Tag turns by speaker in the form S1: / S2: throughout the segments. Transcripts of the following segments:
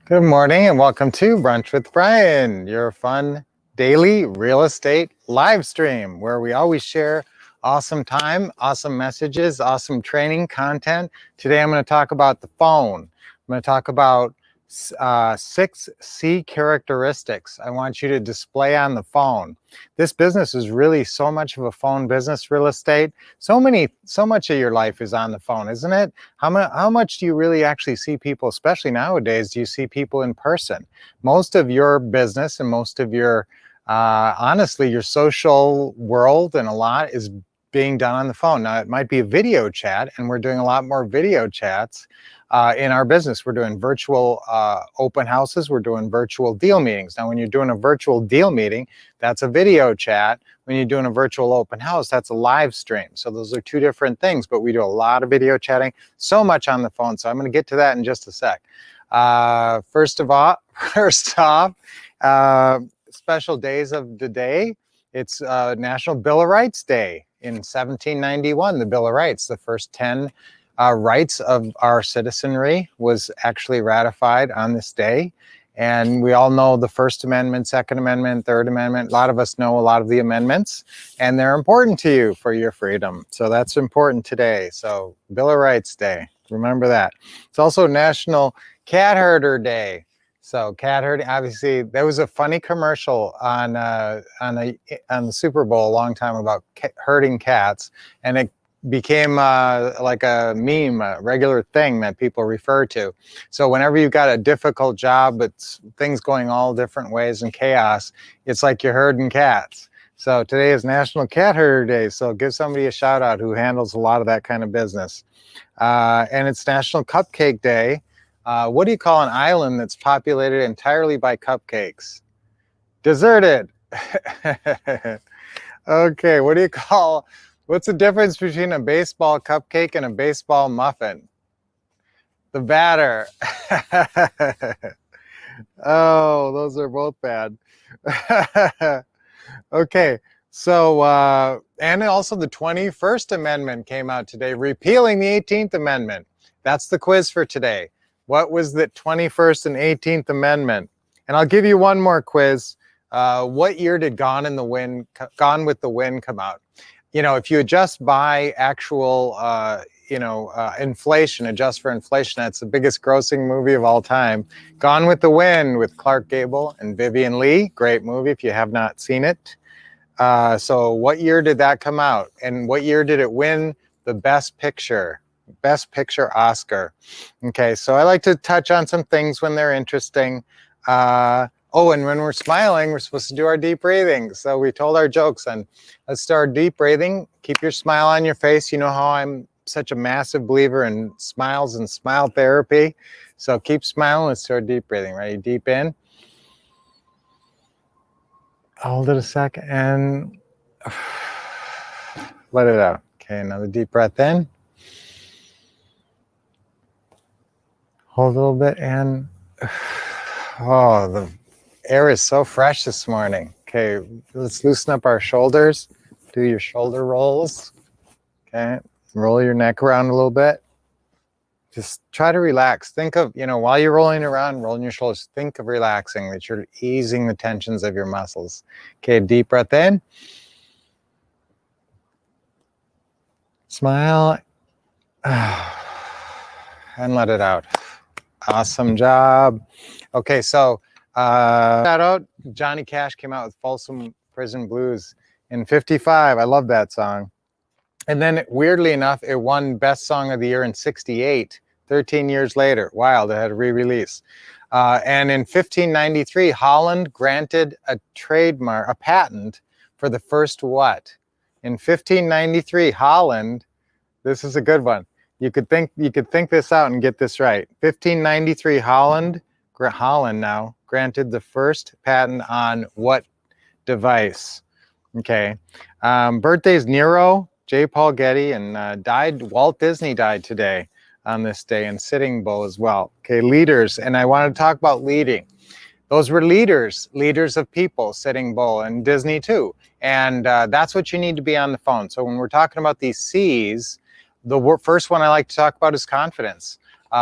S1: Good morning and welcome to Brunch with Brian, your fun daily real estate live stream where we always share awesome time, awesome messages, awesome training content. Today I'm going to talk about the phone. I'm going to talk about 6 C characteristics I want you to display on the phone. This business is really so much of a phone business, real estate. So much of your life is on the phone, isn't it? How much do you really actually see people, especially nowadays, do you see people in person? Most of your business and most of your, honestly, your social world and a lot is being done on the phone. Now, it might be a video chat, and we're doing a lot more video chats in our business. We're doing virtual open houses. We're doing virtual deal meetings. Now, when you're doing a virtual deal meeting, that's a video chat. When you're doing a virtual open house, that's a live stream. So those are two different things, but we do a lot of video chatting, so much on the phone. So I'm going to get to that in just a sec. First off, special days of the day. It's National Bill of Rights Day. In 1791, the Bill of Rights, the first 10 rights of our citizenry was actually ratified on this day. And we all know the First Amendment, Second Amendment, Third Amendment. A lot of us know a lot of the amendments, and they're important to you for your freedom. So that's important today. So Bill of Rights Day, remember that. It's also National Cat Herder Day. So cat herding, obviously, there was a funny commercial on the Super Bowl a long time about herding cats, and it became like a meme, a regular thing that people refer to. So whenever you've got a difficult job, it's things going all different ways and chaos, it's like you're herding cats. So today is National Cat Herder Day. So give somebody a shout out who handles a lot of that kind of business. And it's National Cupcake Day. What do you call an island that's populated entirely by cupcakes? Deserted. Okay, what do you call, what's the difference between a baseball cupcake and a baseball muffin? The batter. Oh, those are both bad. Okay, so, and also the 21st Amendment came out today, repealing the 18th Amendment. That's the quiz for today. What was the 21st and 18th Amendment? And I'll give you one more quiz. What year did Gone with the Wind come out? You know, if you adjust by actual, inflation, adjust for inflation, that's the biggest grossing movie of all time. Gone with the Wind with Clark Gable and Vivian Leigh. Great movie if you have not seen it. So what year did that come out? And what year did it win the Best Picture? Best Picture Oscar. Okay, so I like to touch on some things when they're interesting. Oh, and when we're smiling, we're supposed to do our deep breathing. So we told our jokes, and let's start deep breathing. Keep your smile on your face. You know how I'm such a massive believer in smiles and smile therapy. So keep smiling. Let's start deep breathing. Ready? Deep in. Hold it a second and let it out. Okay, another deep breath in. Hold a little bit and, oh, the air is so fresh this morning. Okay, let's loosen up our shoulders. Do your shoulder rolls. Okay, roll your neck around a little bit. Just try to relax. Think of, while you're rolling around, rolling your shoulders, think of relaxing, that you're easing the tensions of your muscles. Okay, deep breath in. Smile. And let it out. Awesome job. Okay, so shout out, Johnny Cash came out with Folsom Prison Blues in '55. I love that song. And then weirdly enough, it won Best Song of the Year in '68, 13 years later. Wild, it had a re-release. And in 1593, Holland granted a patent for the first what? In 1593, Holland, this is a good one. You could think this out and get this right. 1593, Holland now granted the first patent on what device? Okay. Birthdays: Nero, J. Paul Getty, and Walt Disney died today on this day, and Sitting Bull as well. Okay, leaders, and I want to talk about leading. Those were leaders of people, Sitting Bull, and Disney too. And that's what you need to be on the phone. So when we're talking about these C's, the first one I like to talk about is confidence.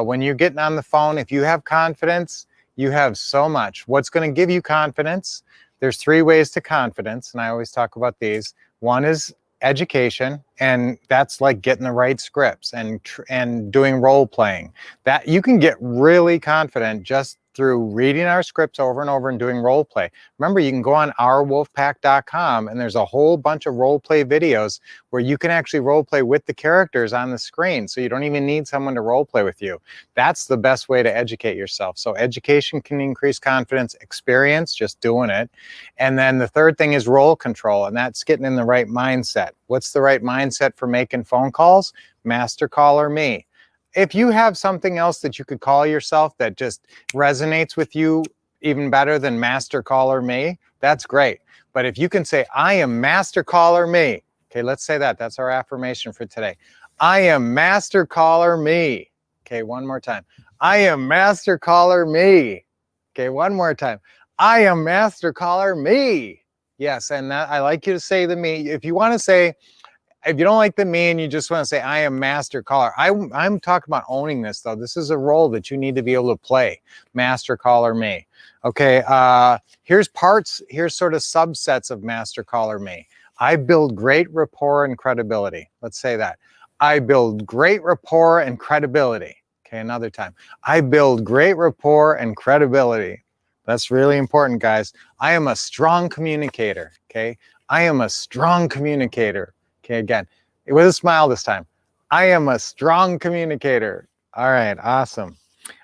S1: When you're getting on the phone, if you have confidence, You have so much. What's going to give you confidence? There's 3 ways to confidence, and I always talk about these. One is education, and that's like getting the right scripts and doing role playing. That you can get really confident just through reading our scripts over and over and doing role play. Remember, you can go on ourwolfpack.com and there's a whole bunch of role play videos where you can actually role play with the characters on the screen, so you don't even need someone to role play with you. That's the best way to educate yourself. So education can increase confidence, experience, just doing it. And then the third thing is role control, and that's getting in the right mindset. What's the right mindset for making phone calls? Master caller me. If you have something else that you could call yourself that just resonates with you even better than master caller me, that's great. But if you can say, I am master caller me. Okay, let's say that. That's our affirmation for today. I am master caller me. Okay, one more time. I am master caller me. Okay, one more time. I am master caller me. Yes, and that, I like you to say the me. If you want to say, if you don't like the me and you just want to say, I am master caller. I'm talking about owning this, though. This is a role that you need to be able to play. Master caller me. Okay, here's sort of subsets of master caller me. I build great rapport and credibility. Let's say that. I build great rapport and credibility. Okay, another time. I build great rapport and credibility. That's really important, guys. I am a strong communicator. Okay, I am a strong communicator. Okay, again, with a smile this time. I am a strong communicator. All right, awesome.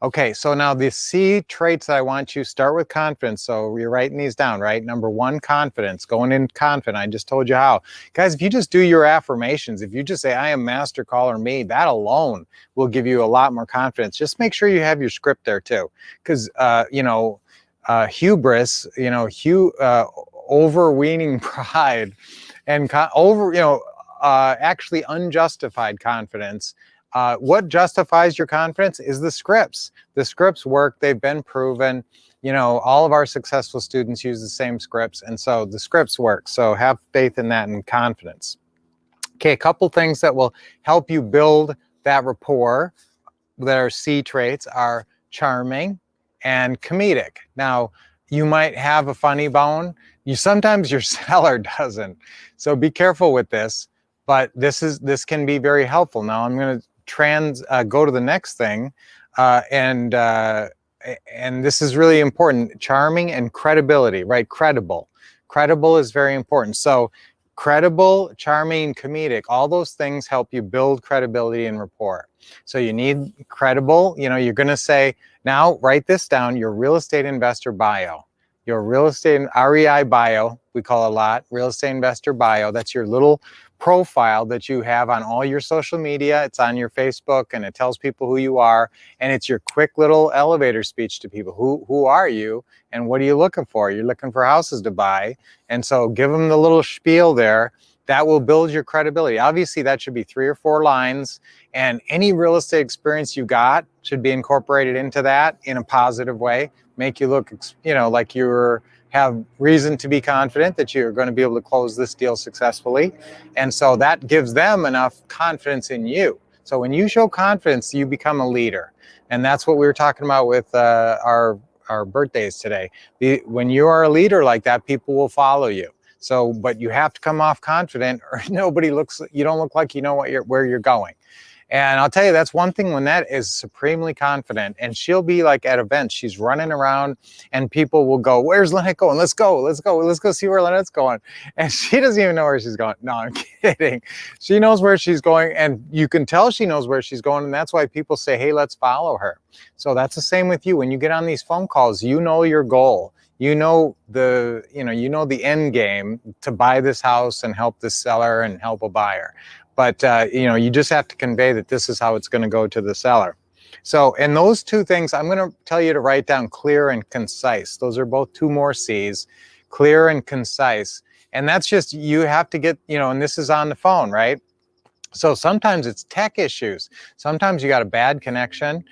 S1: Okay, so now the C traits that I want you to start with confidence. So you're writing these down, right? Number 1, confidence, going in confident. I just told you how. Guys, if you just do your affirmations, if you just say, I am master caller me, that alone will give you a lot more confidence. Just make sure you have your script there too. Because, hubris, overweening pride, and actually unjustified confidence. What justifies your confidence is the scripts. The scripts work. They've been proven. All of our successful students use the same scripts, and so the scripts work. So have faith in that and confidence. Okay, a couple things that will help you build that rapport that are C traits are charming and comedic. Now, you might have a funny bone. Sometimes your seller doesn't. So be careful with this, but this can be very helpful. Now I'm going to go to the next thing, and this is really important. Charming and credibility, right? Credible is very important. So credible, charming, comedic, all those things help you build credibility and rapport. So you need credible. You're going to say, now write this down, your real estate investor bio. Your real estate REI bio, we call it a lot, real estate investor bio. That's your little profile that you have on all your social media. It's on your Facebook, and it tells people who you are. And it's your quick little elevator speech to people. Who are you and what are you looking for? You're looking for houses to buy. And so give them the little spiel there. That will build your credibility. Obviously, that should be 3 or 4 lines, and any real estate experience you got should be incorporated into that in a positive way. Make you look, like you have reason to be confident that you're going to be able to close this deal successfully. And so that gives them enough confidence in you. So when you show confidence, you become a leader. And that's what we were talking about with our birthdays today. When you are a leader like that, people will follow you. So, but you have to come off confident, or you don't look like you know where you're going. And I'll tell you, that's one thing when that is supremely confident, and she'll be like at events, she's running around and people will go, where's Lynette going? Let's go see where Lynette's going. And she doesn't even know where she's going. No, I'm kidding. She knows where she's going, and you can tell she knows where she's going. And that's why people say, hey, let's follow her. So that's the same with you. When you get on these phone calls, you know your goal. You know the end game to buy this house and help this seller and help a buyer. But, you just have to convey that this is how it's going to go to the seller. So, and those 2 things, I'm going to tell you to write down clear and concise. Those are both 2 more C's, clear and concise. And that's just, you have to get, and this is on the phone, right? So sometimes it's tech issues. Sometimes you got a bad connection.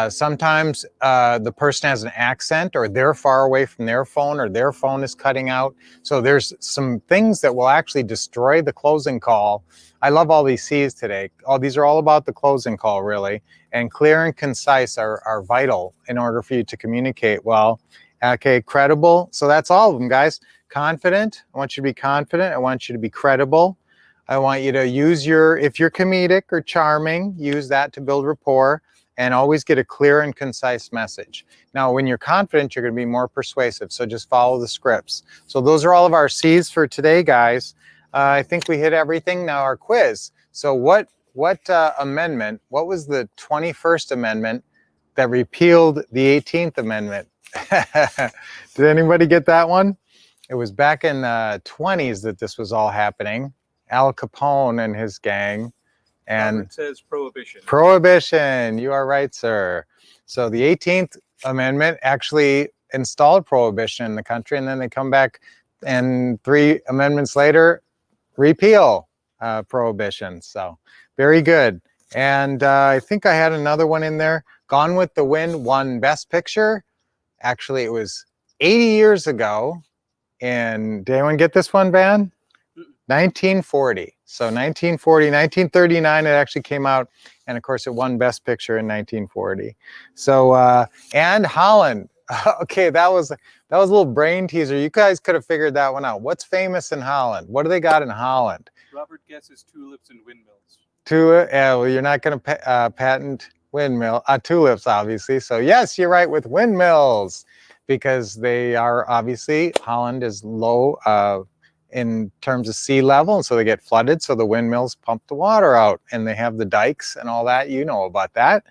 S1: Sometimes the person has an accent, or they're far away from their phone, or their phone is cutting out. So there's some things that will actually destroy the closing call. I love all these C's today. Oh, these are all about the closing call, really. And clear and concise are vital in order for you to communicate well. Okay, credible. So that's all of them, guys. Confident. I want you to be confident. I want you to be credible. I want you to use if you're comedic or charming, use that to build rapport, and always get a clear and concise message. Now, when you're confident, you're going to be more persuasive, so just follow the scripts. So those are all of our C's for today, guys. I think we hit everything. Now our quiz. So what amendment, what was the 21st Amendment that repealed the 18th Amendment? Did anybody get that one? It was back in the 20s that this was all happening. Al Capone and his gang. And
S2: it says prohibition.
S1: Prohibition, you are right, sir. So the 18th Amendment actually installed prohibition in the country, and then they come back and 3 amendments later repeal prohibition. So very good. And I think I had another one in there. Gone with the Wind won Best Picture. Actually, it was 80 years ago. And did anyone get this one, Van? 1940. So 1940, 1939, it actually came out. And of course, it won Best Picture in 1940. So, and Holland. Okay, that was a little brain teaser. You guys could have figured that one out. What's famous in Holland? What do they got in Holland?
S2: Robert guesses tulips and windmills.
S1: Well, you're not going to patent tulips, obviously. So yes, you're right with windmills, because they are obviously, Holland is low in terms of sea level, and so they get flooded, so the windmills pump the water out, and they have the dikes and all that. You know about that.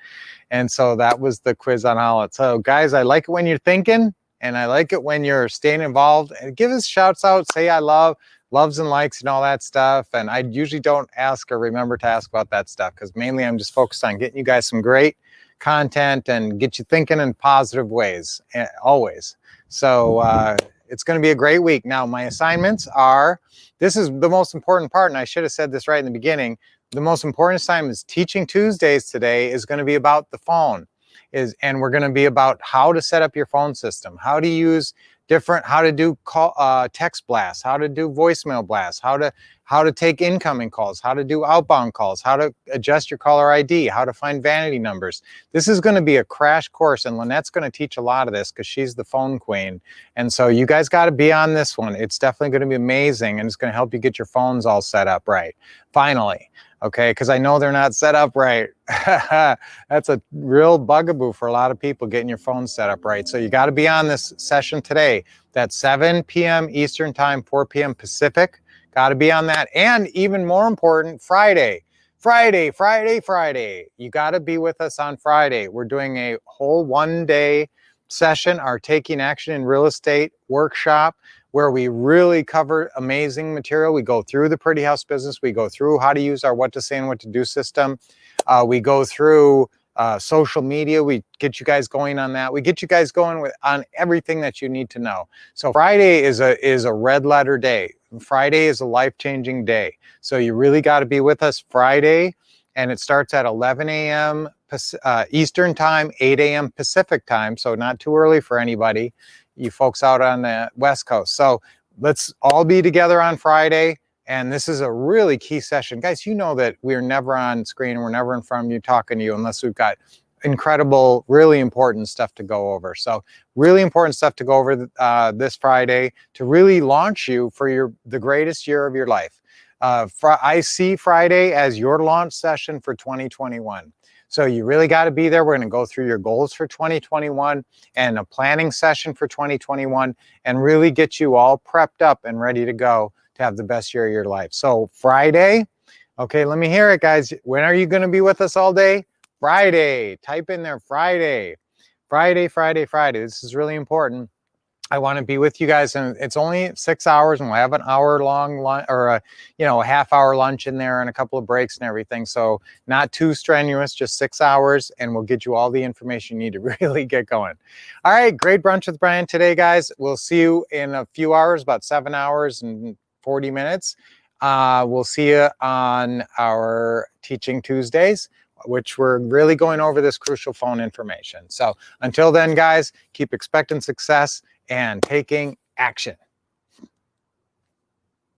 S1: And so that was the quiz on Holland. So guys, I like it when you're thinking, and I like it when you're staying involved. And give us shouts out, say I loves and likes and all that stuff. And I usually don't ask or remember to ask about that stuff, because mainly I'm just focused on getting you guys some great content and get you thinking in positive ways, always. So it's going to be a great week. Now, my assignments are, this is the most important part, and I should have said this right in the beginning. The most important assignment is Teaching Tuesdays today is going to be about the phone. And we're going to be about how to set up your phone system, how to use how to do text blasts, how to do voicemail blasts, how to take incoming calls, how to do outbound calls, how to adjust your caller ID, how to find vanity numbers. This is going to be a crash course, and Lynette's going to teach a lot of this because she's the phone queen. And so you guys got to be on this one. It's definitely going to be amazing, and it's going to help you get your phones all set up right. Finally. Okay, because I know they're not set up right. That's a real bugaboo for a lot of people, getting your phone set up right. So you got to be on this session today. That's 7 p.m. Eastern Time, 4 p.m. Pacific. Got to be on that. And even more important, Friday. Friday. You got to be with us on Friday. We're doing a whole one-day session, our Taking Action in Real Estate workshop, where we really cover amazing material. We go through the Pretty House business. We go through how to use our what to say and what to do system. We go through social media. We get you guys going on that. We get you guys going on everything that you need to know. So Friday is a red letter day. Friday is a life-changing day. So you really got to be with us Friday. And it starts at 11 a.m. Eastern Time, 8 a.m. Pacific Time. So not too early for anybody, you folks out on the West Coast. So let's all be together on Friday. And this is a really key session. Guys, you know that we're never on screen. We're never in front of you talking to you unless we've got incredible, really important stuff to go over. So really important stuff to go over this Friday to really launch you for the greatest year of your life. I see Friday as your launch session for 2021. So you really got to be there. We're going to go through your goals for 2021 and a planning session for 2021 and really get you all prepped up and ready to go to have the best year of your life. So Friday, okay, let me hear it, guys. When are you going to be with us all day? Friday. Type in there Friday. Friday. This is really important. I want to be with you guys, and it's only 6 hours, and we'll have an hour-long lunch, or a half-hour lunch in there, and a couple of breaks and everything. So not too strenuous, just 6 hours, and we'll get you all the information you need to really get going. All right, great brunch with Brian today, guys. We'll see you in a few hours, about 7 hours and 40 minutes. We'll see you on our Teaching Tuesdays, which we're really going over this crucial phone information. So until then, guys, keep expecting success and taking action.